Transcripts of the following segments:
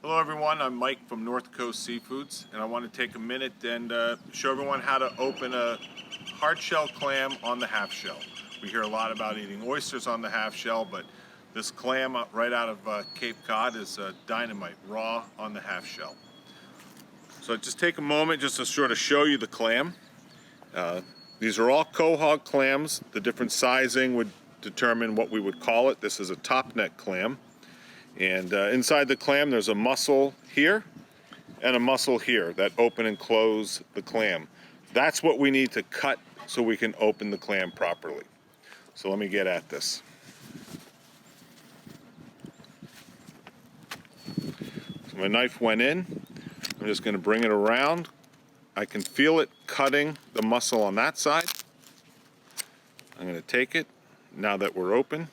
Hello everyone, I'm Mike from North Coast Seafoods, and I want to take a minute and show everyone how to open a hard shell clam on the half shell. We hear a lot about eating oysters on the half shell, but this clam right out of Cape Cod is dynamite, raw on the half shell. So just take a moment just to sort of show you the clam. These are all Quahog clams. The different sizing would determine what we would call it. This is a Topneck clam. And inside the clam there's a muscle here and a muscle here that open and close the clam. That's what we need to cut so we can open the clam properly. So let me get at this. So my knife went in. I'm just going to bring it around. I can feel it cutting the muscle on that side. I'm going to take it, now that we're open,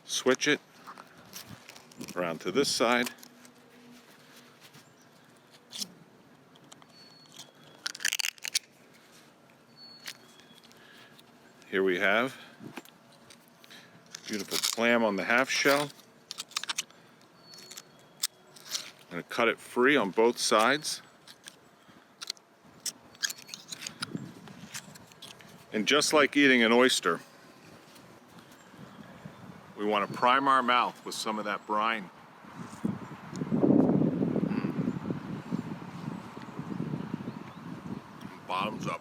switch it around to this side. Here we have beautiful clam on the half shell. I'm going to cut it free on both sides. And just like eating an oyster, we want to prime our mouth with some of that brine. Bottoms up.